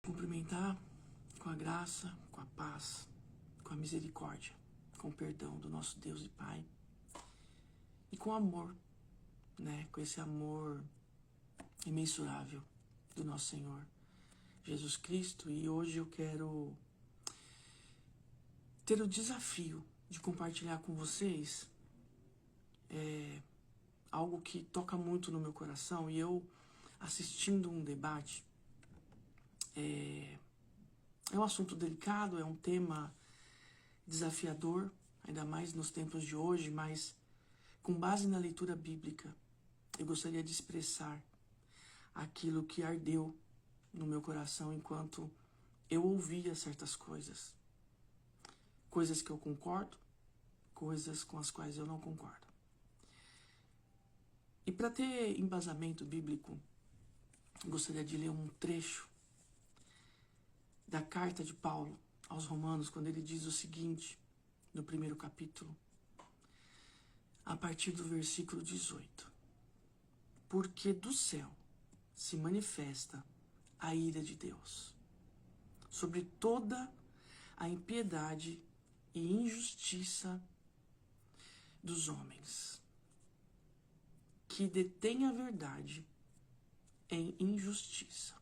cumprimentar com a graça, com a paz, com a misericórdia, com o perdão do nosso Deus e Pai e com amor, né? Com esse amor imensurável do nosso Senhor Jesus Cristo. E hoje eu quero ter o desafio de compartilhar com vocês algo que toca muito no meu coração. E eu, assistindo um debate, é um assunto delicado, é um tema desafiador, ainda mais nos tempos de hoje, mas com base na leitura bíblica, eu gostaria de expressar aquilo que ardeu no meu coração enquanto eu ouvia certas coisas. Coisas que eu concordo, coisas com as quais eu não concordo. E para ter embasamento bíblico, eu gostaria de ler um trecho da carta de Paulo aos Romanos, quando ele diz o seguinte, no primeiro capítulo, a partir do versículo 18. Porque do céu se manifesta a ira de Deus sobre toda a impiedade e injustiça dos homens, que detêm a verdade em injustiça.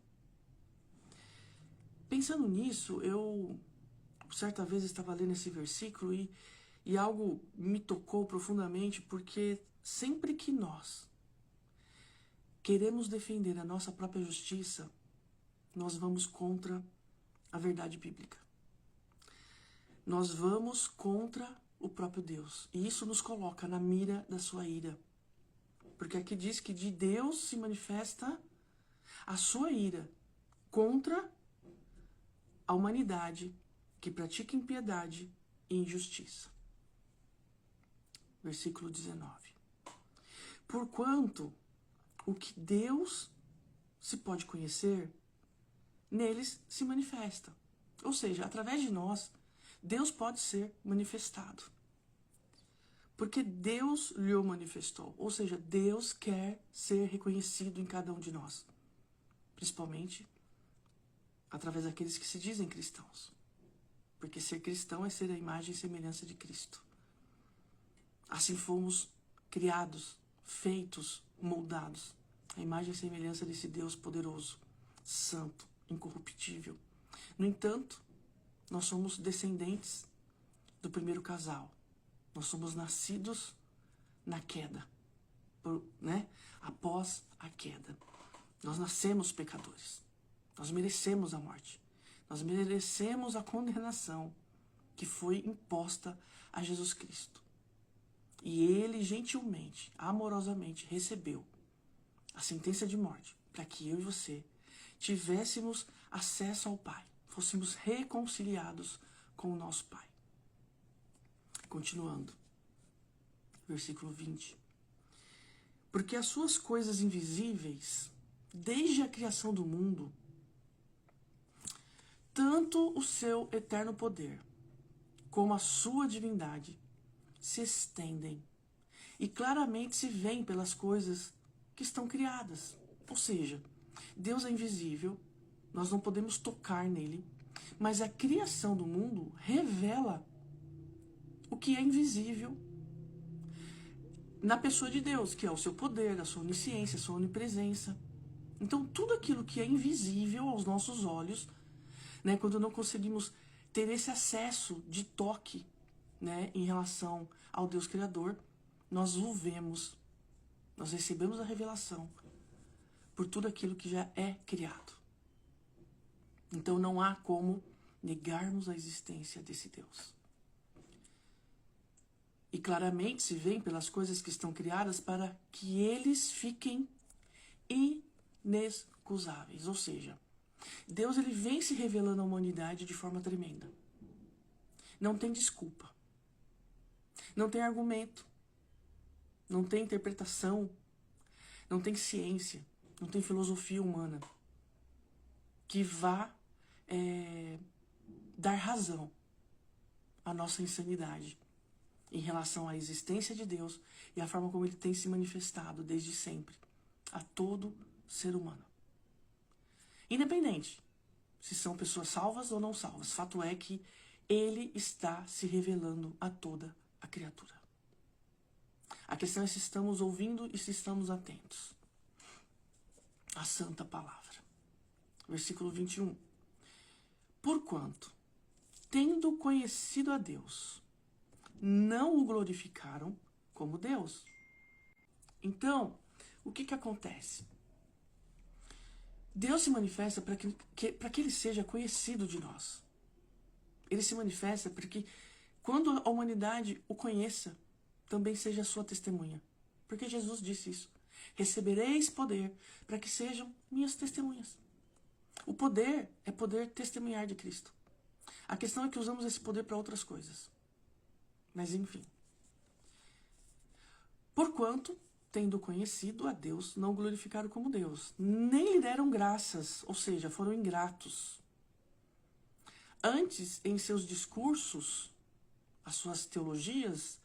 Pensando nisso, eu certa vez estava lendo esse versículo e algo me tocou profundamente, porque sempre que nós queremos defender a nossa própria justiça, nós vamos contra a verdade bíblica. Nós vamos contra o próprio Deus. E isso nos coloca na mira da sua ira. Porque aqui diz que de Deus se manifesta a sua ira contra a humanidade que pratica impiedade e injustiça. Versículo 19. Porquanto o que Deus se pode conhecer, neles se manifesta. Ou seja, através de nós, Deus pode ser manifestado. Porque Deus lhe o manifestou. Ou seja, Deus quer ser reconhecido em cada um de nós. Principalmente através daqueles que se dizem cristãos. Porque ser cristão é ser a imagem e semelhança de Cristo. Assim fomos criados, feitos, moldados. A imagem e semelhança desse Deus poderoso, santo, incorruptível. No entanto, nós somos descendentes do primeiro casal. Nós somos nascidos na queda, né? Após a queda. Nós nascemos pecadores. Nós merecemos a morte. Nós merecemos a condenação que foi imposta a Jesus Cristo. E ele gentilmente, amorosamente recebeu a sentença de morte para que eu e você tivéssemos acesso ao Pai, fôssemos reconciliados com o nosso Pai. Continuando, versículo 20. Porque as suas coisas invisíveis, desde a criação do mundo, tanto o seu eterno poder, como a sua divindade, se estendem e claramente se veem pelas coisas que estão criadas. Ou seja, Deus é invisível, nós não podemos tocar nele, mas a criação do mundo revela o que é invisível na pessoa de Deus, que é o seu poder, a sua onisciência, a sua onipresença. Então, tudo aquilo que é invisível aos nossos olhos, né, quando não conseguimos ter esse acesso de toque, né, em relação ao Deus Criador, nós o vemos, nós recebemos a revelação por tudo aquilo que já é criado. Então não há como negarmos a existência desse Deus. E claramente se vêem pelas coisas que estão criadas para que eles fiquem inexcusáveis. Ou seja, Deus ele vem se revelando à humanidade de forma tremenda. Não tem desculpa. Não tem argumento. Não tem interpretação. Não tem ciência. Não tem filosofia humana que vá dar razão à nossa insanidade em relação à existência de Deus e à forma como ele tem se manifestado desde sempre a todo ser humano. Independente se são pessoas salvas ou não salvas. Fato é que ele está se revelando a toda a criatura. A questão é se estamos ouvindo e se estamos atentos à santa palavra. Versículo 21. Porquanto, tendo conhecido a Deus, não o glorificaram como Deus. Então, o que acontece? Deus se manifesta para que ele seja conhecido de nós. Ele se manifesta para que, quando a humanidade o conheça, também seja a sua testemunha. Porque Jesus disse isso. Recebereis poder para que sejam minhas testemunhas. O poder é poder testemunhar de Cristo. A questão é que usamos esse poder para outras coisas. Mas enfim. Porquanto, tendo conhecido a Deus, não o glorificaram como Deus, nem lhe deram graças, ou seja, foram ingratos. Antes, em seus discursos, as suas teologias,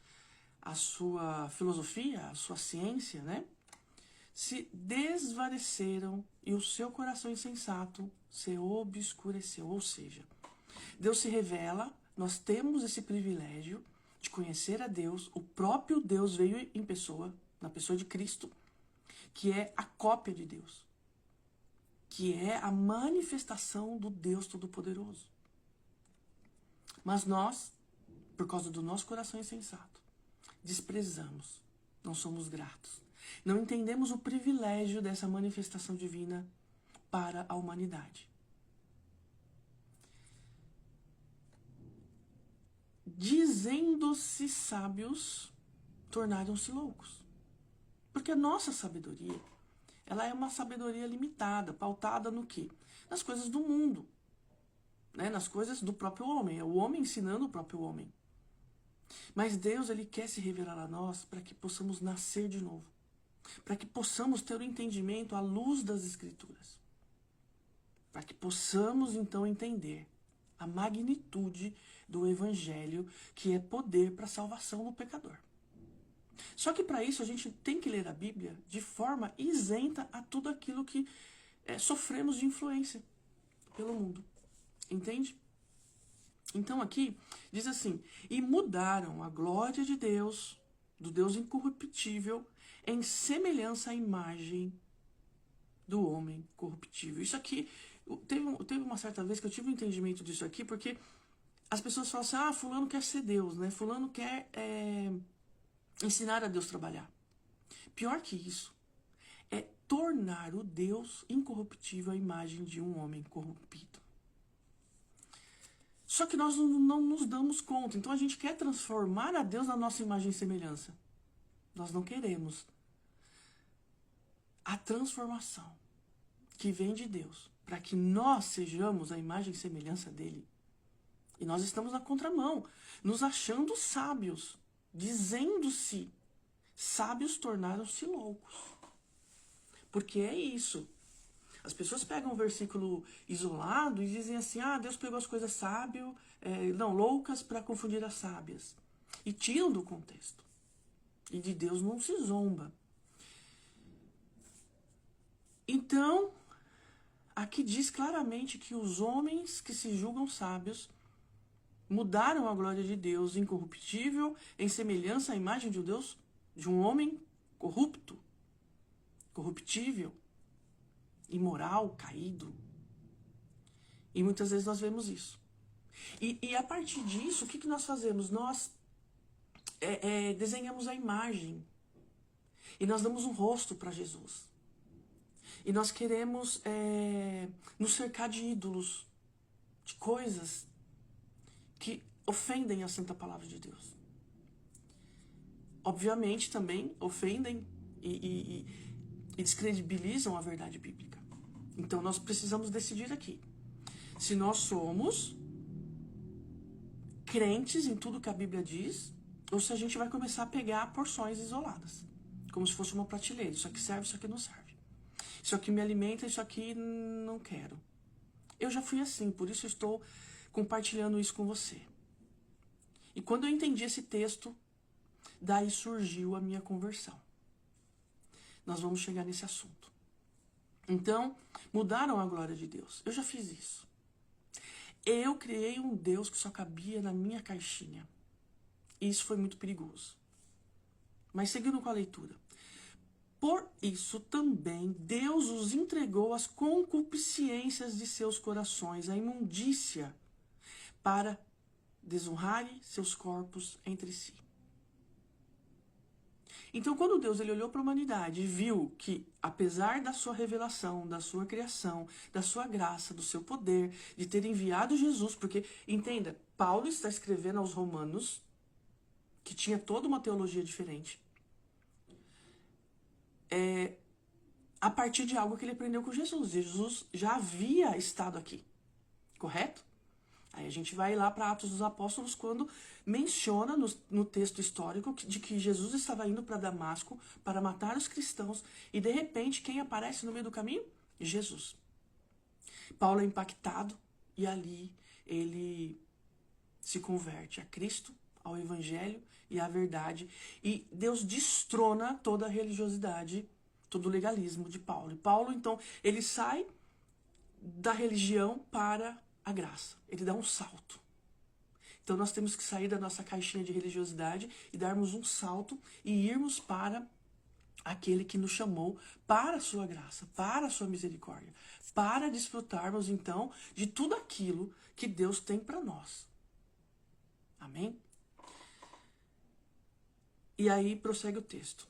a sua filosofia, a sua ciência, né, se desvaneceram e o seu coração insensato se obscureceu. Ou seja, Deus se revela, nós temos esse privilégio de conhecer a Deus, o próprio Deus veio em pessoa, na pessoa de Cristo, que é a cópia de Deus, que é a manifestação do Deus Todo-Poderoso. Mas nós, por causa do nosso coração insensato, desprezamos, não somos gratos, não entendemos o privilégio dessa manifestação divina para a humanidade. Dizendo-se sábios, tornaram-se loucos. Porque a nossa sabedoria, ela é uma sabedoria limitada, pautada no quê? Nas coisas do mundo, né? Nas coisas do próprio homem. É o homem ensinando o próprio homem. Mas Deus, ele quer se revelar a nós para que possamos nascer de novo. Para que possamos ter o entendimento à luz das Escrituras. Para que possamos, então, entender a magnitude do Evangelho, que é poder para a salvação do pecador. Só que para isso a gente tem que ler a Bíblia de forma isenta a tudo aquilo que sofremos de influência pelo mundo. Entende? Então aqui diz assim, e mudaram a glória de Deus, do Deus incorruptível, em semelhança à imagem do homem corruptível. Isso aqui, teve uma certa vez que eu tive um entendimento disso aqui, porque as pessoas falam assim, fulano quer ser Deus, né? Fulano quer ensinar a Deus a trabalhar. Pior que isso, é tornar o Deus incorruptível à imagem de um homem corrompido. Só que nós não nos damos conta. Então a gente quer transformar a Deus na nossa imagem e semelhança. Nós não queremos. A transformação que vem de Deus, para que nós sejamos a imagem e semelhança dele. E nós estamos na contramão, nos achando sábios, dizendo-se sábios tornaram-se loucos. Porque é isso. As pessoas pegam um versículo isolado e dizem assim, Deus pegou as coisas loucas para confundir as sábias. E tiram do contexto. E de Deus não se zomba. Então, aqui diz claramente que os homens que se julgam sábios mudaram a glória de Deus incorruptível em semelhança à imagem de Deus, de um homem corrupto, corruptível, imoral, caído. E muitas vezes nós vemos isso. E a partir disso, o que nós fazemos? Nós desenhamos a imagem. E nós damos um rosto para Jesus. E nós queremos nos cercar de ídolos, de coisas que ofendem a santa palavra de Deus. Obviamente também ofendem e descredibilizam a verdade bíblica. Então nós precisamos decidir aqui. Se nós somos crentes em tudo que a Bíblia diz, ou se a gente vai começar a pegar porções isoladas. Como se fosse uma prateleira. Isso aqui serve, isso aqui não serve. Isso aqui me alimenta, isso aqui não quero. Eu já fui assim, por isso eu estou compartilhando isso com você. E quando eu entendi esse texto, daí surgiu a minha conversão. Nós vamos chegar nesse assunto. Então, mudaram a glória de Deus. Eu já fiz isso. Eu criei um Deus que só cabia na minha caixinha. Isso foi muito perigoso. Mas seguindo com a leitura. Por isso também Deus os entregou às concupiscências de seus corações, à imundícia, para desonrarem seus corpos entre si. Então, quando Deus ele olhou para a humanidade e viu que, apesar da sua revelação, da sua criação, da sua graça, do seu poder, de ter enviado Jesus, porque, entenda, Paulo está escrevendo aos Romanos, que tinha toda uma teologia diferente, a partir de algo que ele aprendeu com Jesus. Jesus já havia estado aqui, correto? Aí a gente vai lá para Atos dos Apóstolos, quando menciona no texto histórico de que Jesus estava indo para Damasco para matar os cristãos, e de repente quem aparece no meio do caminho? Jesus. Paulo é impactado e ali ele se converte a Cristo, ao Evangelho e à verdade, e Deus destrona toda a religiosidade, todo o legalismo de Paulo. E Paulo, então, ele sai da religião para a graça. Ele dá um salto. Então nós temos que sair da nossa caixinha de religiosidade e darmos um salto e irmos para aquele que nos chamou para a sua graça, para a sua misericórdia, para desfrutarmos então de tudo aquilo que Deus tem para nós. Amém? E aí prossegue o texto.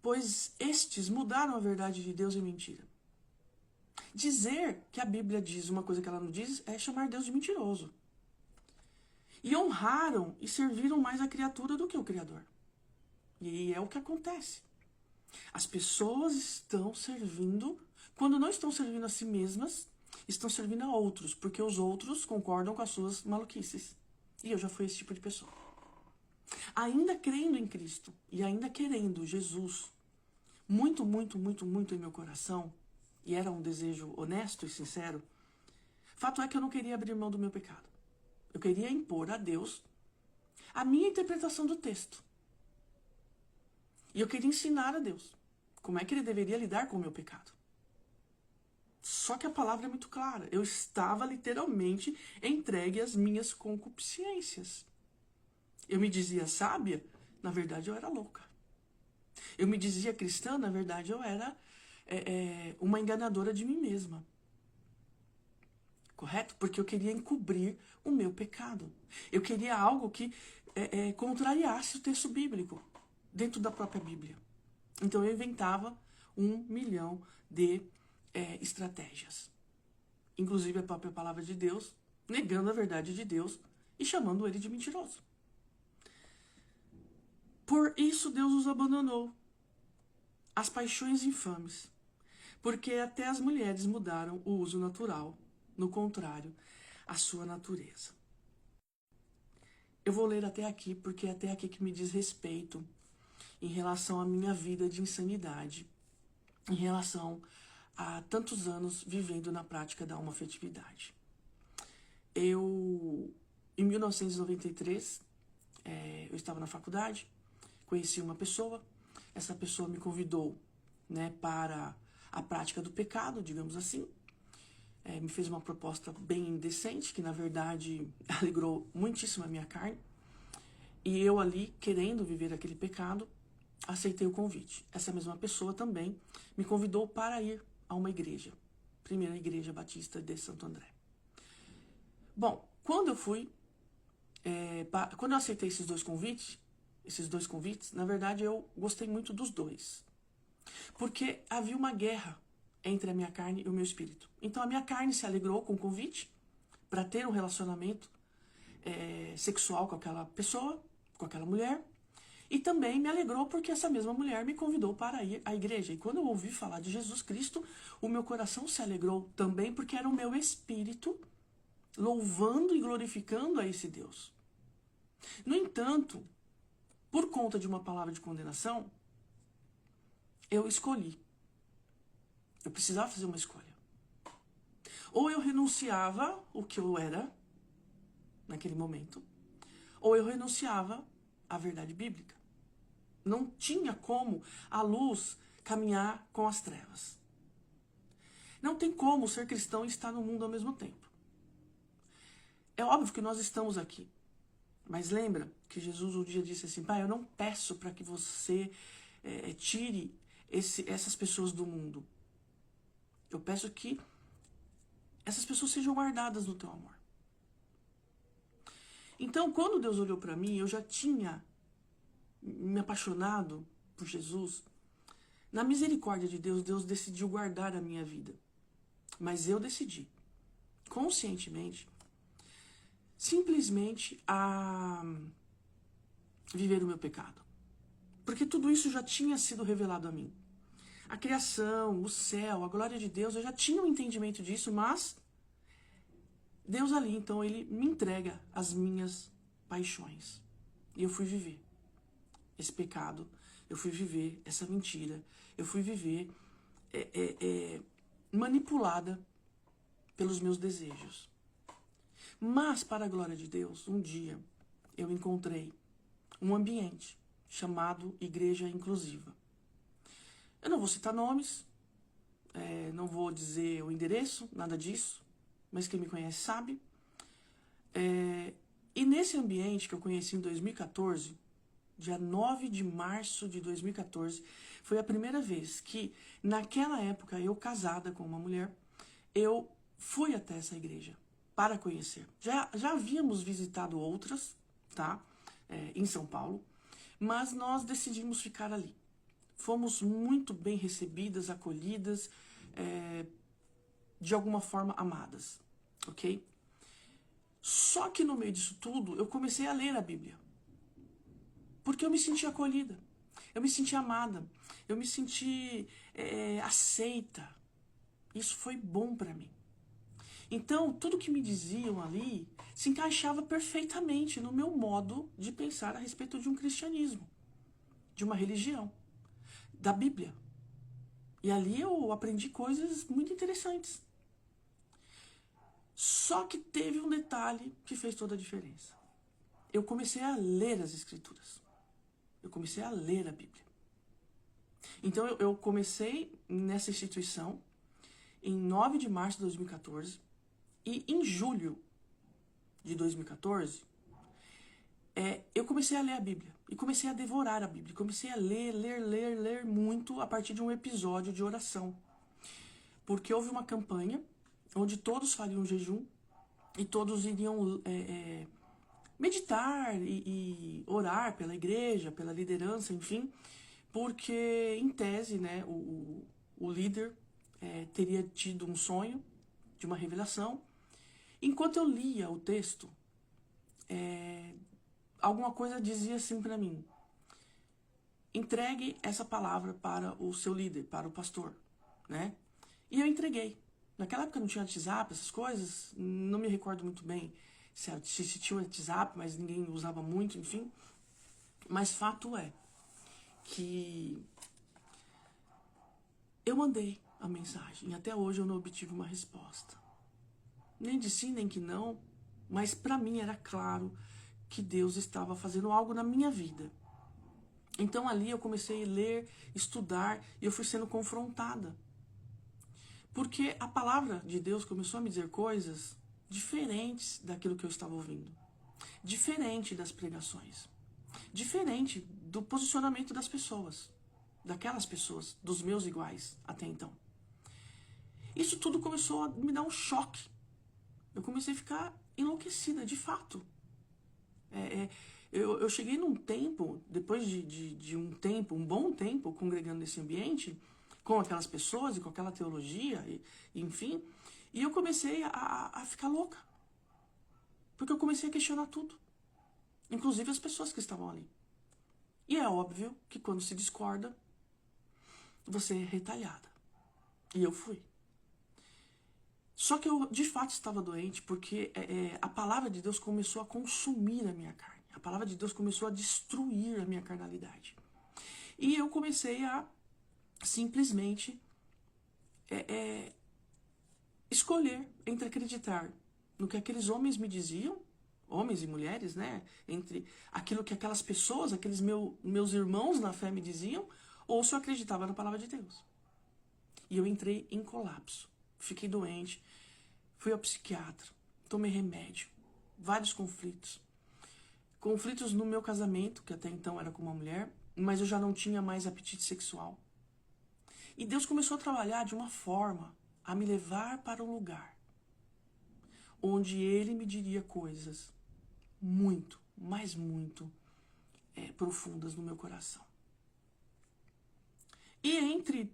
Pois estes mudaram a verdade de Deus em mentira. Dizer que a Bíblia diz uma coisa que ela não diz é chamar Deus de mentiroso. E honraram e serviram mais a criatura do que o Criador. E é o que acontece. As pessoas estão servindo, quando não estão servindo a si mesmas, estão servindo a outros, porque os outros concordam com as suas maluquices. E eu já fui esse tipo de pessoa. Ainda crendo em Cristo e ainda querendo Jesus muito, muito, muito, muito em meu coração, e era um desejo honesto e sincero, fato é que eu não queria abrir mão do meu pecado. Eu queria impor a Deus a minha interpretação do texto. E eu queria ensinar a Deus como é que ele deveria lidar com o meu pecado. Só que a palavra é muito clara. Eu estava literalmente entregue às minhas concupiscências. Eu me dizia sábia, na verdade eu era louca. Eu me dizia cristã, na verdade eu era uma enganadora de mim mesma. Correto? Porque eu queria encobrir o meu pecado. Eu queria algo que contrariasse o texto bíblico, dentro da própria Bíblia. Então eu inventava 1 milhão de estratégias. Inclusive a própria palavra de Deus, negando a verdade de Deus e chamando ele de mentiroso. Por isso Deus os abandonou, as paixões infames, porque até as mulheres mudaram o uso natural, no contrário, a sua natureza. Eu vou ler até aqui, porque é até aqui que me diz respeito em relação à minha vida de insanidade, em relação a tantos anos vivendo na prática da homoafetividade. Em 1993, eu estava na faculdade, conheci uma pessoa, essa pessoa me convidou, para a prática do pecado, digamos assim. Me fez uma proposta bem indecente, que na verdade alegrou muitíssimo a minha carne. E eu ali, querendo viver aquele pecado, aceitei o convite. Essa mesma pessoa também me convidou para ir a uma igreja, Primeira Igreja Batista de Santo André. Bom, quando eu fui, quando eu aceitei esses dois convites, na verdade eu gostei muito dos dois. Porque havia uma guerra entre a minha carne e o meu espírito. Então a minha carne se alegrou com o convite para ter um relacionamento sexual com aquela pessoa, com aquela mulher, e também me alegrou porque essa mesma mulher me convidou para ir à igreja. E quando eu ouvi falar de Jesus Cristo, o meu coração se alegrou também, porque era o meu espírito louvando e glorificando a esse Deus. No entanto, por conta de uma palavra de condenação, eu escolhi. Eu precisava fazer uma escolha. Ou eu renunciava o que eu era naquele momento, ou eu renunciava à verdade bíblica. Não tinha como a luz caminhar com as trevas. Não tem como ser cristão e estar no mundo ao mesmo tempo. É óbvio que nós estamos aqui. Mas lembra que Jesus um dia disse assim, Pai, eu não peço para que você tire essas pessoas do mundo. Eu peço que essas pessoas sejam guardadas no teu amor. Então, quando Deus olhou para mim, eu já tinha me apaixonado por Jesus. Na misericórdia de Deus, Deus decidiu guardar a minha vida. Mas eu decidi, conscientemente, simplesmente a viver o meu pecado. Porque tudo isso já tinha sido revelado a mim. A criação, o céu, a glória de Deus, eu já tinha um entendimento disso, mas Deus ali, então, ele me entrega as minhas paixões. E eu fui viver esse pecado, eu fui viver essa mentira, eu fui viver manipulada pelos meus desejos. Mas, para a glória de Deus, um dia eu encontrei um ambiente chamado Igreja Inclusiva. Eu não vou citar nomes, não vou dizer o endereço, nada disso, mas quem me conhece sabe. E nesse ambiente que eu conheci em 2014, dia 9 de março de 2014, foi a primeira vez que, naquela época, eu casada com uma mulher, eu fui até essa igreja para conhecer. Já havíamos visitado outras, tá? Em São Paulo, mas nós decidimos ficar ali. Fomos muito bem recebidas, acolhidas, de alguma forma amadas, ok? Só que no meio disso tudo, eu comecei a ler a Bíblia. Porque eu me senti acolhida, eu me senti amada, eu me senti aceita. Isso foi bom para mim. Então, tudo que me diziam ali se encaixava perfeitamente no meu modo de pensar a respeito de um cristianismo, de uma religião, da Bíblia. E ali eu aprendi coisas muito interessantes. Só que teve um detalhe que fez toda a diferença. Eu comecei a ler as Escrituras. Eu comecei a ler a Bíblia. Então eu comecei nessa instituição em 9 de março de 2014 e em julho de 2014 eu comecei a ler a Bíblia e comecei a devorar a Bíblia. Comecei a ler muito a partir de um episódio de oração. Porque houve uma campanha onde todos fariam jejum e todos iriam meditar e orar pela igreja, pela liderança, enfim, porque, em tese, né, o líder teria tido um sonho de uma revelação. Enquanto eu lia o texto, alguma coisa dizia assim para mim: entregue essa palavra para o seu líder, para o pastor, né? E eu entreguei. Naquela época não tinha WhatsApp, essas coisas, não me recordo muito bem se tinha WhatsApp, mas ninguém usava muito, enfim. Mas fato é que eu mandei a mensagem e até hoje eu não obtive uma resposta. Nem de sim, nem que não, mas para mim era claro que Deus estava fazendo algo na minha vida. Então ali eu comecei a ler, estudar e eu fui sendo confrontada. Porque a palavra de Deus começou a me dizer coisas diferentes daquilo que eu estava ouvindo. Diferente das pregações. Diferente do posicionamento das pessoas. Daquelas pessoas, dos meus iguais até então. Isso tudo começou a me dar um choque. Eu comecei a ficar enlouquecida, de fato. Eu cheguei num tempo, depois de um tempo, um bom tempo, congregando nesse ambiente, com aquelas pessoas e com aquela teologia, enfim, e eu comecei a ficar louca. Porque eu comecei a questionar tudo. Inclusive as pessoas que estavam ali. E é óbvio que quando se discorda, você é retalhada. E eu fui. Só que eu, de fato, estava doente porque a palavra de Deus começou a consumir a minha carne. A palavra de Deus começou a destruir a minha carnalidade. E eu comecei a simplesmente escolher entre acreditar no que aqueles homens me diziam, homens e mulheres, né? Entre aquilo que aquelas pessoas, aqueles meus irmãos na fé me diziam, ou se eu acreditava na palavra de Deus. E eu entrei em colapso. Fiquei doente, fui ao psiquiatra, tomei remédio. vários conflitos. Conflitos no meu casamento, que até então era com uma mulher, mas eu já não tinha mais apetite sexual. E Deus começou a trabalhar de uma forma a me levar para um lugar onde Ele me diria coisas muito, mas muito profundas no meu coração. E entre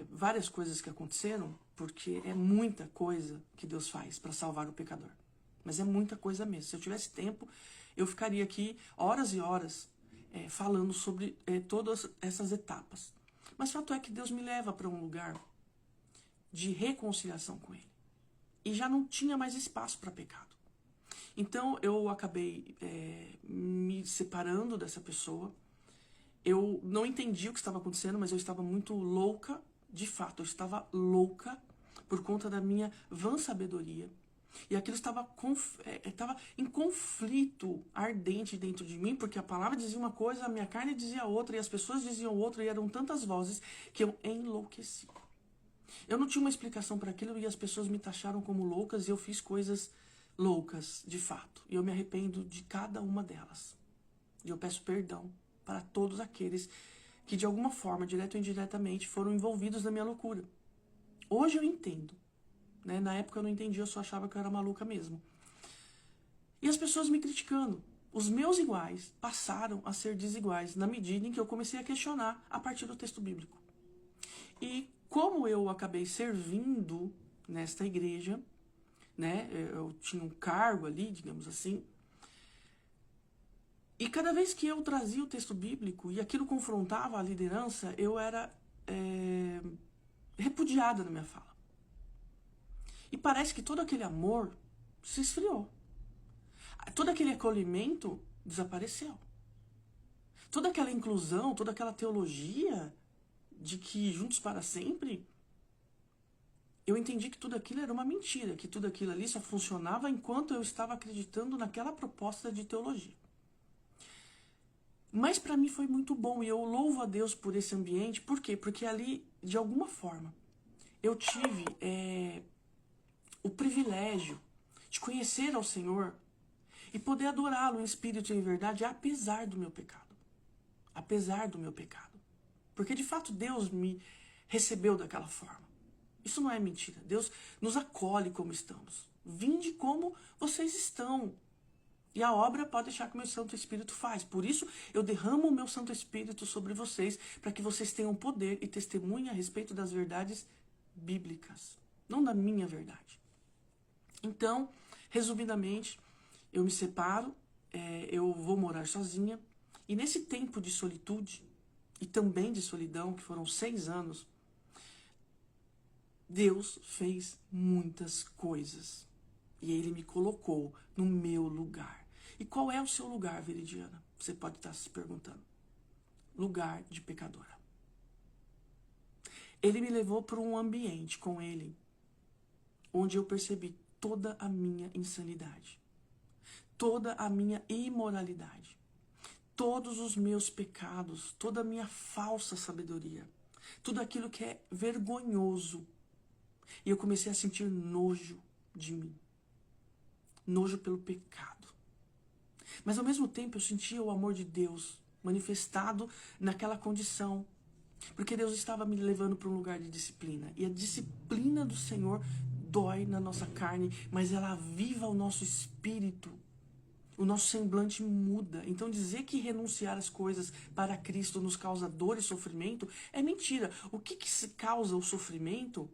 várias coisas que aconteceram, porque é muita coisa que Deus faz para salvar o pecador. Mas é muita coisa mesmo. Se eu tivesse tempo, eu ficaria aqui horas e horas falando sobre todas essas etapas. Mas fato é que Deus me leva para um lugar de reconciliação com Ele. E já não tinha mais espaço para pecado. Então eu acabei me separando dessa pessoa. Eu não entendi o que estava acontecendo, mas eu estava muito louca. De fato, eu estava louca por conta da minha vã sabedoria. E aquilo estava em conflito ardente dentro de mim, porque a palavra dizia uma coisa, a minha carne dizia outra, e as pessoas diziam outra, e eram tantas vozes que eu enlouqueci. Eu não tinha uma explicação para aquilo, e as pessoas me taxaram como loucas, e eu fiz coisas loucas, de fato. E eu me arrependo de cada uma delas. E eu peço perdão para todos aqueles que, de alguma forma, direto ou indiretamente, foram envolvidos na minha loucura. Hoje eu entendo. Na época eu não entendia, eu só achava que eu era maluca mesmo. E as pessoas me criticando. Os meus iguais passaram a ser desiguais na medida em que eu comecei a questionar a partir do texto bíblico. E como eu acabei servindo nesta igreja, eu tinha um cargo ali, digamos assim, e cada vez que eu trazia o texto bíblico e aquilo confrontava a liderança, eu era repudiada na minha fala. E parece que todo aquele amor se esfriou. Todo aquele acolhimento desapareceu. Toda aquela inclusão, toda aquela teologia de que juntos para sempre, eu entendi que tudo aquilo era uma mentira, que tudo aquilo ali só funcionava enquanto eu estava acreditando naquela proposta de teologia. Mas para mim foi muito bom e eu louvo a Deus por esse ambiente. Por quê? Porque ali, de alguma forma, eu tive o privilégio de conhecer ao Senhor e poder adorá-lo em espírito e em verdade, apesar do meu pecado. Apesar do meu pecado. Porque de fato Deus me recebeu daquela forma. Isso não é mentira. Deus nos acolhe como estamos. Vinde como vocês estão. E a obra pode deixar que o meu Santo Espírito faz. Por isso, eu derramo o meu Santo Espírito sobre vocês, para que vocês tenham poder e testemunhem a respeito das verdades bíblicas. Não da minha verdade. Então, resumidamente, eu me separo, eu vou morar sozinha. E nesse tempo de solitude, e também de solidão, que foram 6 anos, Deus fez muitas coisas. E Ele me colocou no meu lugar. E qual é o seu lugar, Veridiana? Você pode estar se perguntando. Lugar de pecadora. Ele me levou para um ambiente com Ele, onde eu percebi toda a minha insanidade, toda a minha imoralidade, todos os meus pecados, toda a minha falsa sabedoria, tudo aquilo que é vergonhoso. E eu comecei a sentir nojo de mim. Nojo pelo pecado. Mas ao mesmo tempo eu sentia o amor de Deus manifestado naquela condição. Porque Deus estava me levando para um lugar de disciplina. E a disciplina do Senhor dói na nossa carne, mas ela aviva o nosso espírito. O nosso semblante muda. Então dizer que renunciar às coisas para Cristo nos causa dor e sofrimento é mentira. O que se causa o sofrimento?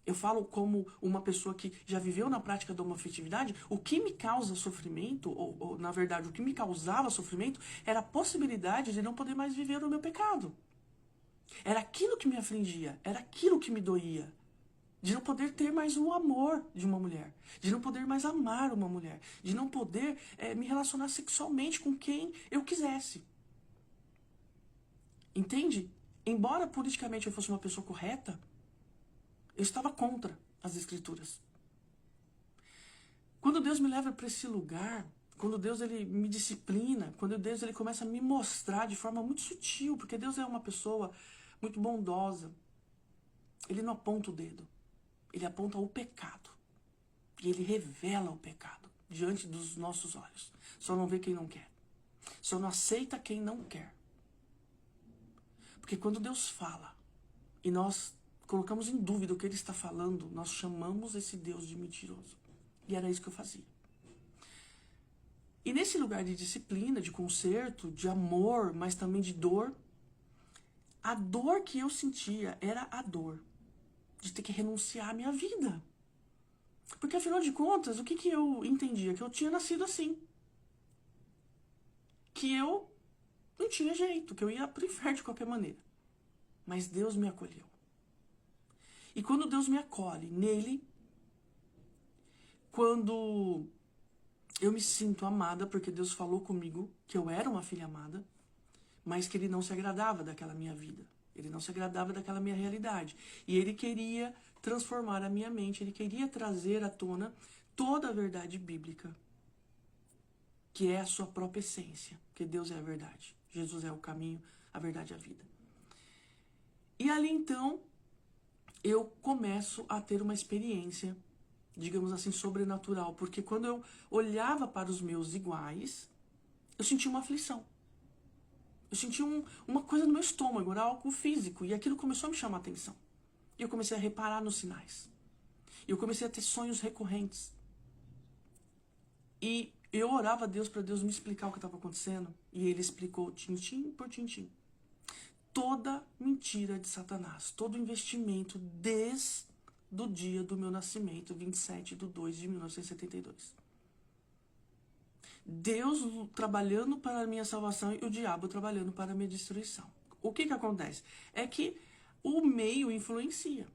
Eu falo como uma pessoa que já viveu na prática da homoafetividade, o que me causa sofrimento, ou na verdade, o que me causava sofrimento, era a possibilidade de não poder mais viver o meu pecado. Era aquilo que me afligia, era aquilo que me doía. De não poder ter mais o amor de uma mulher, de não poder mais amar uma mulher, de não poder me relacionar sexualmente com quem eu quisesse. Entende? Embora politicamente eu fosse uma pessoa correta, eu estava contra as escrituras. Quando Deus me leva para esse lugar, quando Deus ele me disciplina, quando Deus ele começa a me mostrar de forma muito sutil, porque Deus é uma pessoa muito bondosa. Ele não aponta o dedo, ele aponta o pecado. E ele revela o pecado diante dos nossos olhos. Só não vê quem não quer. Só não aceita quem não quer. Porque quando Deus fala e nós colocamos em dúvida o que ele está falando, nós chamamos esse Deus de mentiroso. E era isso que eu fazia. E nesse lugar de disciplina, de conserto, de amor, mas também de dor, a dor que eu sentia era a dor de ter que renunciar à minha vida. Porque afinal de contas, o que eu entendia? Que eu tinha nascido assim. Que eu não tinha jeito, que eu ia pro inferno de qualquer maneira. Mas Deus me acolheu. E quando Deus me acolhe nele, quando eu me sinto amada, porque Deus falou comigo que eu era uma filha amada, mas que ele não se agradava daquela minha vida. Ele não se agradava daquela minha realidade. E ele queria transformar a minha mente, ele queria trazer à tona toda a verdade bíblica, que é a sua própria essência, que Deus é a verdade. Jesus é o caminho, a verdade e a vida. E ali então, eu começo a ter uma experiência, digamos assim, sobrenatural, porque quando eu olhava para os meus iguais, eu sentia uma aflição. Eu senti uma coisa no meu estômago, era algo físico, e aquilo começou a me chamar a atenção. E eu comecei a reparar nos sinais. E eu comecei a ter sonhos recorrentes. E eu orava a Deus para Deus me explicar o que estava acontecendo, e ele explicou tintim por tintim. Toda mentira de Satanás, todo investimento desde o dia do meu nascimento, 27/2/1972. Deus trabalhando para a minha salvação e o diabo trabalhando para a minha destruição. O que acontece? É que o meio influencia.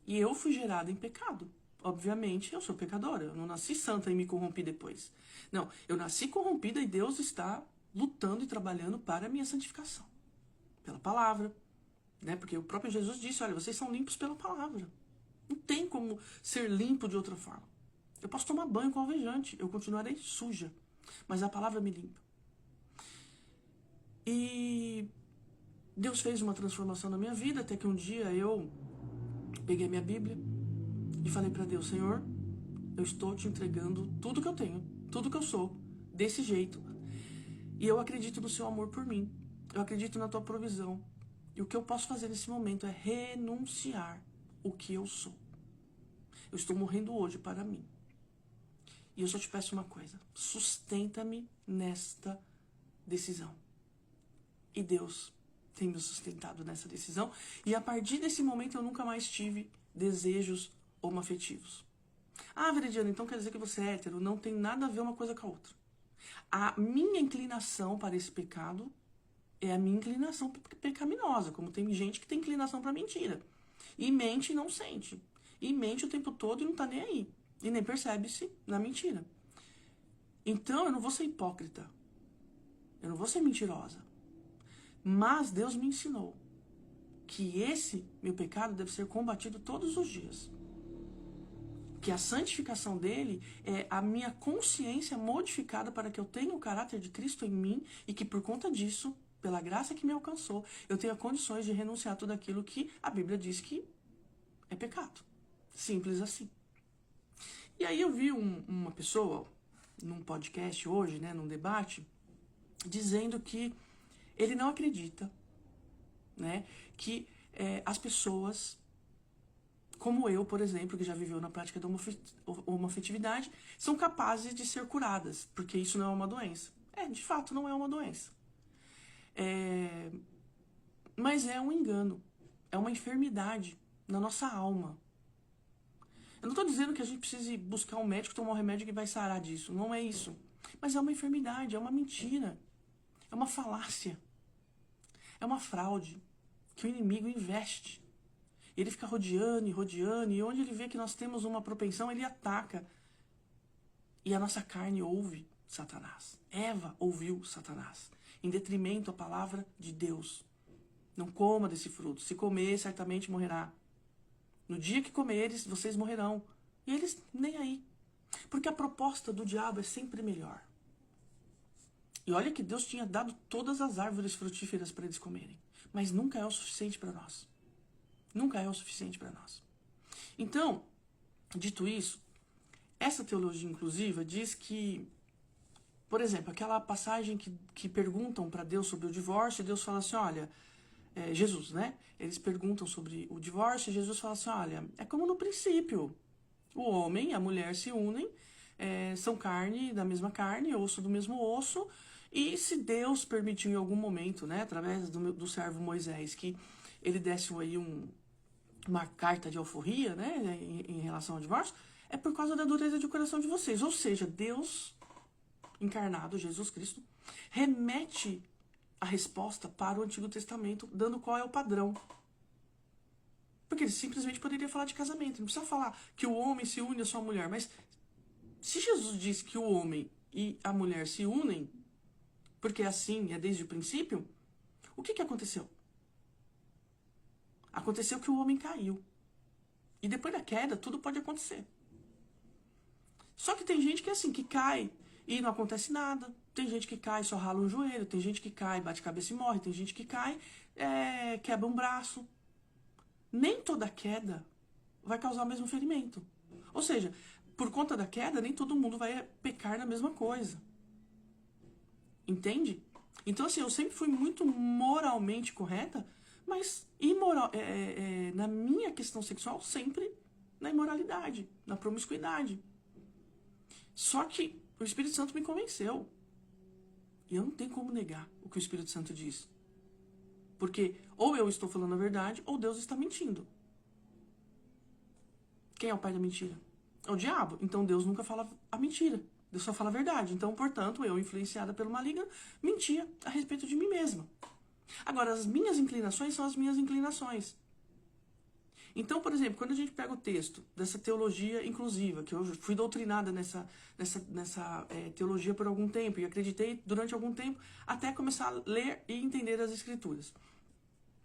E eu fui gerada em pecado. Obviamente, eu sou pecadora. Eu não nasci santa e me corrompi depois. Não, eu nasci corrompida e Deus está lutando e trabalhando para a minha santificação. Pela palavra. Né? Porque o próprio Jesus disse, olha, vocês são limpos pela palavra. Não tem como ser limpo de outra forma. Eu posso tomar banho com alvejante, eu continuarei suja. Mas a palavra me limpa. E Deus fez uma transformação na minha vida, até que um dia eu peguei a minha Bíblia e falei para Deus, Senhor, eu estou te entregando tudo que eu tenho, tudo que eu sou, desse jeito. E eu acredito no seu amor por mim. Eu acredito na tua provisão. E o que eu posso fazer nesse momento é renunciar o que eu sou. Eu estou morrendo hoje para mim. E eu só te peço uma coisa. Sustenta-me nesta decisão. E Deus tem me sustentado nessa decisão. E a partir desse momento eu nunca mais tive desejos homoafetivos. Ah, Veridiana, então quer dizer que você é hétero? Não tem nada a ver uma coisa com a outra. A minha inclinação para esse pecado é a minha inclinação pecaminosa. Como tem gente que tem inclinação para mentira. E mente e não sente. E mente o tempo todo e não tá nem aí. E nem percebe-se na mentira. Então, eu não vou ser hipócrita. Eu não vou ser mentirosa. Mas Deus me ensinou que esse meu pecado deve ser combatido todos os dias. Que a santificação dele é a minha consciência modificada para que eu tenha o caráter de Cristo em mim e que por conta disso, pela graça que me alcançou, eu tenha condições de renunciar a tudo aquilo que a Bíblia diz que é pecado. Simples assim. E aí eu vi uma pessoa num podcast hoje, né, num debate, dizendo que ele não acredita, né, que as pessoas, como eu, por exemplo, que já viveu na prática da homoafetividade, são capazes de ser curadas, porque isso não é uma doença. De fato, não é uma doença. Mas é um engano, é uma enfermidade na nossa alma. Eu não estou dizendo que a gente precise buscar um médico, tomar um remédio que vai sarar disso. Não é isso. Mas é uma enfermidade, é uma mentira. É uma falácia. É uma fraude que o inimigo investe. Ele fica rodeando e rodeando, e onde ele vê que nós temos uma propensão, ele ataca. E a nossa carne ouve Satanás. Eva ouviu Satanás, em detrimento à palavra de Deus. Não coma desse fruto. Se comer, certamente morrerá. No dia que comeres, vocês morrerão. E eles nem aí. Porque a proposta do diabo é sempre melhor. E olha que Deus tinha dado todas as árvores frutíferas para eles comerem. Mas nunca é o suficiente para nós. Nunca é o suficiente para nós. Então, Dito isso, essa teologia inclusiva diz que, por exemplo, aquela passagem que perguntam para Deus sobre o divórcio, Deus fala assim, olha, Jesus, né? Eles perguntam sobre o divórcio e Jesus fala assim, olha, é como no princípio, o homem e a mulher se unem, são carne da mesma carne, osso do mesmo osso, e se Deus permitiu em algum momento, né, através do servo Moisés, que ele desse aí uma carta de alforria, né, em relação ao divórcio, é por causa da dureza de coração de vocês. Ou seja, Deus encarnado, Jesus Cristo, remete a resposta para o Antigo Testamento, dando qual é o padrão. Porque ele simplesmente poderia falar de casamento, não precisa falar que o homem se une à sua mulher, mas se Jesus diz que o homem e a mulher se unem, porque assim é desde o princípio, o que aconteceu? Aconteceu que o homem caiu. E depois da queda, tudo pode acontecer. Só que tem gente que é assim, que cai e não acontece nada. Tem gente que cai e só rala um joelho. Tem gente que cai, bate a cabeça e morre. Tem gente que cai, quebra um braço. Nem toda queda vai causar o mesmo ferimento. Ou seja, por conta da queda, nem todo mundo vai pecar na mesma coisa. Entende? Então, assim, eu sempre fui muito moralmente correta, mas na minha questão sexual, sempre na imoralidade, na promiscuidade. Só que o Espírito Santo me convenceu. E eu não tenho como negar o que o Espírito Santo diz. Porque ou eu estou falando a verdade, ou Deus está mentindo. Quem é o pai da mentira? É o diabo. Então Deus nunca fala a mentira. Deus só fala a verdade. Então, portanto, eu, influenciada pelo maligno, mentia a respeito de mim mesma. Agora, as minhas inclinações são as minhas inclinações. Então, por exemplo, quando a gente pega o texto dessa teologia inclusiva, que eu fui doutrinada nessa teologia por algum tempo, e acreditei durante algum tempo, até começar a ler e entender as escrituras.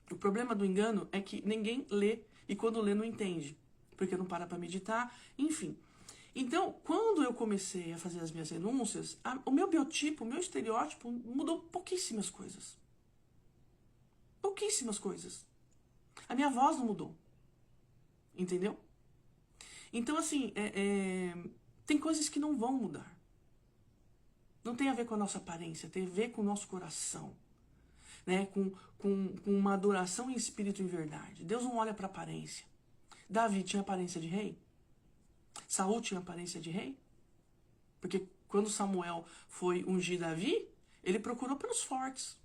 O problema do engano é que ninguém lê, e quando lê não entende, porque não para meditar, enfim. Então, quando eu comecei a fazer as minhas renúncias, o meu biotipo, o meu estereótipo mudou pouquíssimas coisas. Pouquíssimas coisas. A minha voz não mudou. Entendeu? Então, assim, tem coisas que não vão mudar. Não tem a ver com a nossa aparência, tem a ver com o nosso coração. Né? Com uma adoração em espírito e em verdade. Deus não olha para a aparência. Davi tinha aparência de rei? Saul tinha aparência de rei? Porque quando Samuel foi ungir Davi, ele procurou pelos fortes.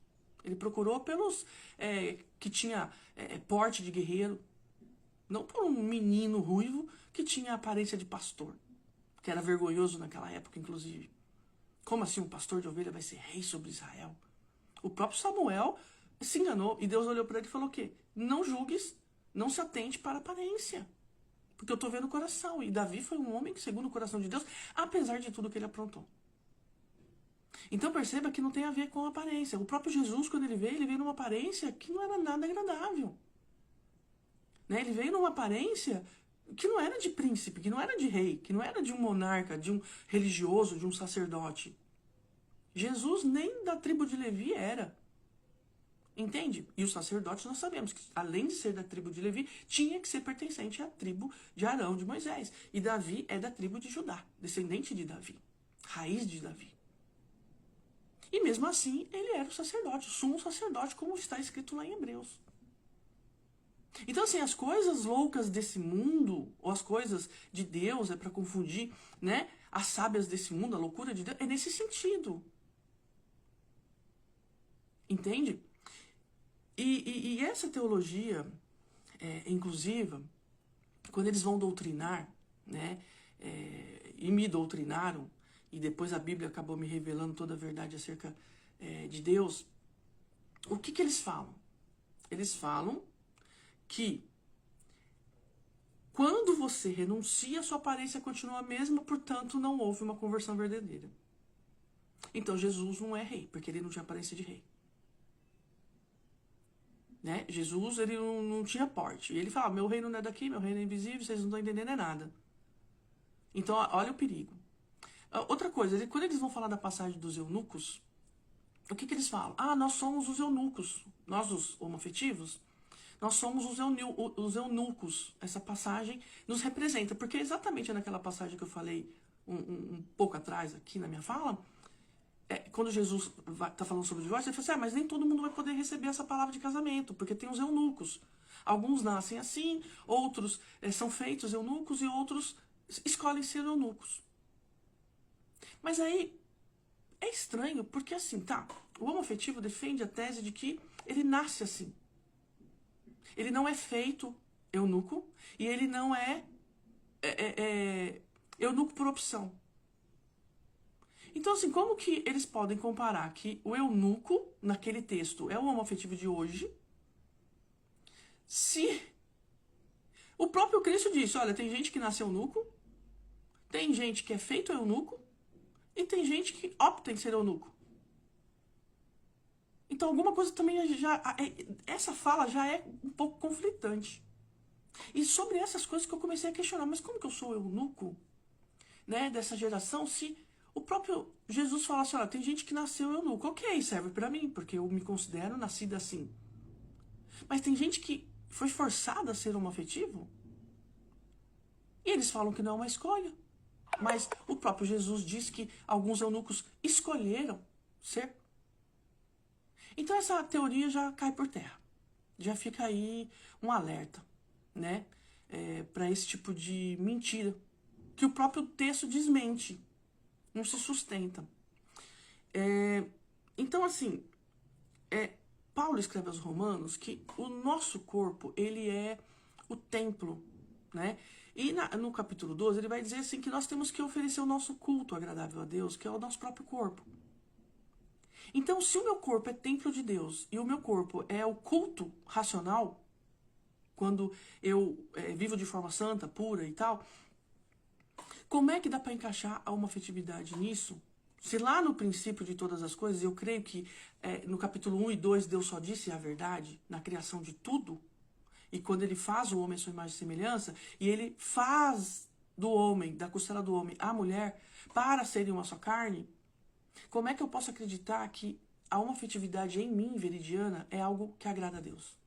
Ele procurou pelos que tinha porte de guerreiro. Não por um menino ruivo que tinha a aparência de pastor. Que era vergonhoso naquela época, inclusive. Como assim um pastor de ovelha vai ser rei sobre Israel? O próprio Samuel se enganou e Deus olhou para ele e falou o quê? Não julgues, não se atente para a aparência. Porque eu estou vendo o coração. E Davi foi um homem segundo o coração de Deus, apesar de tudo que ele aprontou. Então perceba que não tem a ver com a aparência. O próprio Jesus, quando ele veio numa aparência que não era nada agradável. Né? Ele veio numa aparência que não era de príncipe, que não era de rei, que não era de um monarca, de um religioso, de um sacerdote. Jesus nem da tribo de Levi era. Entende? E os sacerdotes nós sabemos que, além de ser da tribo de Levi, tinha que ser pertencente à tribo de Arão, de Moisés. E Davi é da tribo de Judá, descendente de Davi, raiz de Davi. E mesmo assim, ele era o sacerdote, o sumo sacerdote, como está escrito lá em Hebreus. Então, assim, as coisas loucas desse mundo, ou as coisas de Deus, é para confundir, né? As sábias desse mundo, a loucura de Deus, é nesse sentido. Entende? E essa teologia inclusiva, quando eles vão doutrinar, né? E me doutrinaram, e depois a Bíblia acabou me revelando toda a verdade acerca de Deus, o que eles falam? Eles falam que quando você renuncia, sua aparência continua a mesma, portanto, não houve uma conversão verdadeira. Então, Jesus não é rei, porque ele não tinha aparência de rei. Né? Jesus, ele não tinha porte. E ele fala, meu reino não é daqui, meu reino é invisível, vocês não estão entendendo nada. Então, olha o perigo. Outra coisa, quando eles vão falar da passagem dos eunucos, o que eles falam? Ah, nós somos os eunucos, nós os homoafetivos, Nós somos os eunucos. Essa passagem nos representa, porque exatamente naquela passagem que eu falei um pouco atrás aqui na minha fala, quando Jesus está falando sobre o divórcio, ele fala assim, mas nem todo mundo vai poder receber essa palavra de casamento, porque tem os eunucos. Alguns nascem assim, outros são feitos eunucos e outros escolhem ser eunucos. Mas aí é estranho, porque assim, tá, o homoafetivo defende a tese de que ele nasce assim. Ele não é feito eunuco e ele não é eunuco por opção. Então, assim, como que eles podem comparar que o eunuco, naquele texto, é o homoafetivo de hoje, se o próprio Cristo disse, olha, tem gente que nasce eunuco, tem gente que é feito eunuco, e tem gente que opta em ser eunuco. Então, alguma coisa também essa fala já é um pouco conflitante. E sobre essas coisas que eu comecei a questionar, mas como que eu sou eunuco, né, dessa geração, se o próprio Jesus fala assim, olha, tem gente que nasceu eunuco. Ok, serve pra mim, porque eu me considero nascida assim. Mas tem gente que foi forçada a ser homoafetivo? E eles falam que não é uma escolha. Mas o próprio Jesus diz que alguns eunucos escolheram ser. Então essa teoria já cai por terra. Já fica aí um alerta, né? Para esse tipo de mentira. Que o próprio texto desmente. Não se sustenta. Então, assim, Paulo escreve aos Romanos que o nosso corpo, ele é o templo, né? E no capítulo 12 ele vai dizer assim que nós temos que oferecer o nosso culto agradável a Deus, que é o nosso próprio corpo. Então, se o meu corpo é templo de Deus e o meu corpo é o culto racional, quando eu vivo de forma santa, pura e tal, como é que dá para encaixar a homoafetividade nisso? Se lá no princípio de todas as coisas, eu creio que no capítulo 1 e 2 Deus só disse a verdade na criação de tudo, e quando ele faz o homem à sua imagem e semelhança, e ele faz do homem, da costela do homem, a mulher, para serem uma só carne, como é que eu posso acreditar que a homoafetividade em mim, veridiana, é algo que agrada a Deus?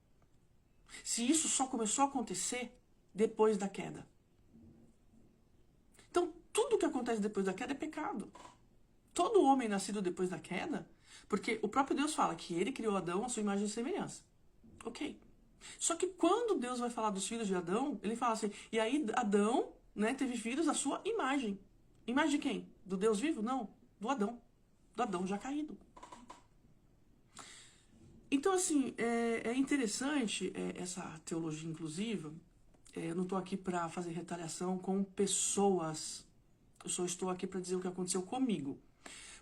Se isso só começou a acontecer depois da queda. Então, tudo que acontece depois da queda é pecado. Todo homem nascido depois da queda, porque o próprio Deus fala que ele criou Adão à sua imagem e semelhança. Ok. Só que quando Deus vai falar dos filhos de Adão, ele fala assim, e aí Adão, né, teve filhos à sua imagem. Imagem de quem? Do Deus vivo? Não, do Adão. Do Adão já caído. Então, assim, é interessante essa teologia inclusiva. Eu não estou aqui para fazer retaliação com pessoas. Eu só estou aqui para dizer o que aconteceu comigo.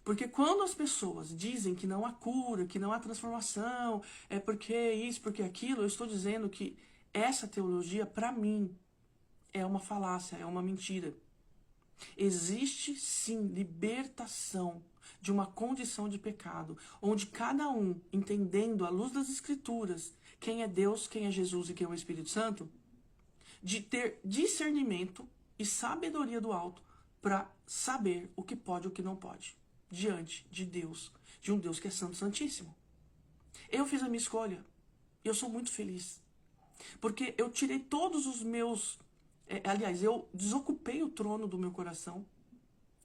Porque quando as pessoas dizem que não há cura, que não há transformação, é porque isso, porque aquilo, eu estou dizendo que essa teologia, para mim, é uma falácia, é uma mentira. Existe, sim, libertação de uma condição de pecado, onde cada um, entendendo à luz das Escrituras, quem é Deus, quem é Jesus e quem é o Espírito Santo, de ter discernimento e sabedoria do alto para saber o que pode e o que não pode, diante de Deus, de um Deus que é santo, santíssimo. Eu fiz a minha escolha. Eu sou muito feliz. Porque eu tirei todos os meus... aliás, eu desocupei o trono do meu coração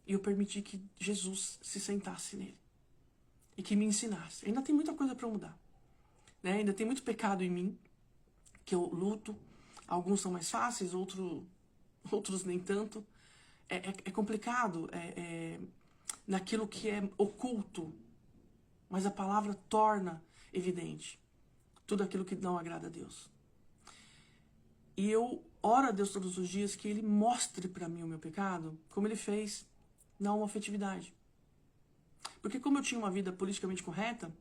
e eu permiti que Jesus se sentasse nele. E que me ensinasse. Ainda tem muita coisa para mudar. Né? Ainda tem muito pecado em mim, que eu luto. Alguns são mais fáceis, outros nem tanto. É complicado naquilo que é oculto. Mas a palavra torna evidente tudo aquilo que não agrada a Deus. E eu oro a Deus todos os dias que Ele mostre para mim o meu pecado, como Ele fez na homoafetividade. Porque como eu tinha uma vida politicamente correta,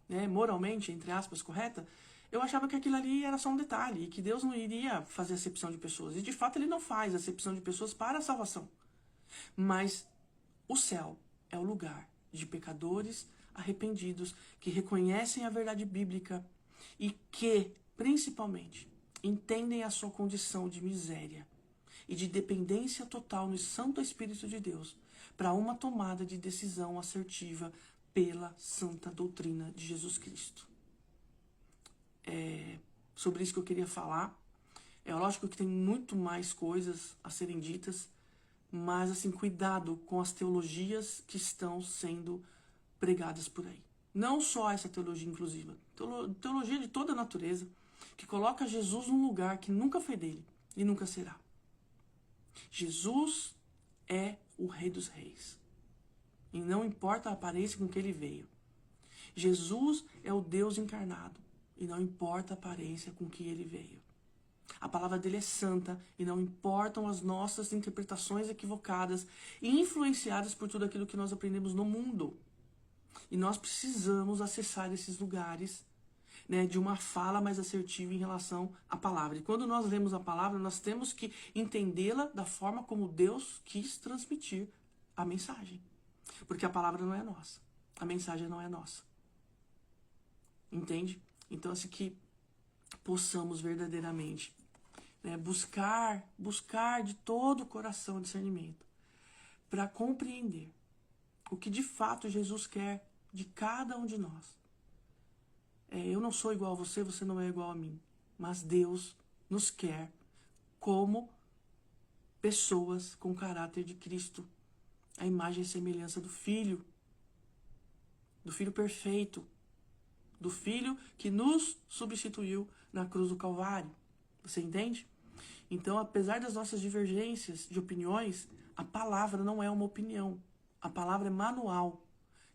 né, moralmente, entre aspas, correta, eu achava que aquilo ali era só um detalhe, e que Deus não iria fazer acepção de pessoas. E de fato Ele não faz acepção de pessoas para a salvação. Mas o céu é o lugar de pecadores arrependidos, que reconhecem a verdade bíblica e que, principalmente, entendem a sua condição de miséria e de dependência total no Santo Espírito de Deus para uma tomada de decisão assertiva pela santa doutrina de Jesus Cristo. sobre isso que eu queria falar. É lógico que tem muito mais coisas a serem ditas, mas assim, cuidado com as teologias que estão sendo pregadas por aí. Não só essa teologia inclusiva, teologia de toda a natureza, que coloca Jesus num lugar que nunca foi dele e nunca será. Jesus é o Rei dos Reis. E não importa a aparência com que ele veio. Jesus é o Deus encarnado. E não importa a aparência com que ele veio. A palavra dele é santa e não importam as nossas interpretações equivocadas e influenciadas por tudo aquilo que nós aprendemos no mundo. E nós precisamos acessar esses lugares, né, de uma fala mais assertiva em relação à palavra. E quando nós lemos a palavra, nós temos que entendê-la da forma como Deus quis transmitir a mensagem. Porque a palavra não é nossa. A mensagem não é nossa. Entende? Então, assim, que possamos verdadeiramente, né, buscar de todo o coração discernimento para compreender o que de fato Jesus quer de cada um de nós. Eu não sou igual a você, você não é igual a mim. Mas Deus nos quer como pessoas com caráter de Cristo. A imagem e semelhança do Filho perfeito, do Filho que nos substituiu na cruz do Calvário. Você entende? Então, apesar das nossas divergências de opiniões, a palavra não é uma opinião. A palavra é manual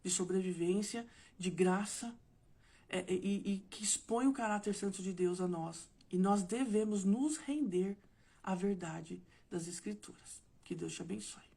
de sobrevivência, de graça, e que expõe o caráter santo de Deus a nós. E nós devemos nos render à verdade das Escrituras. Que Deus te abençoe.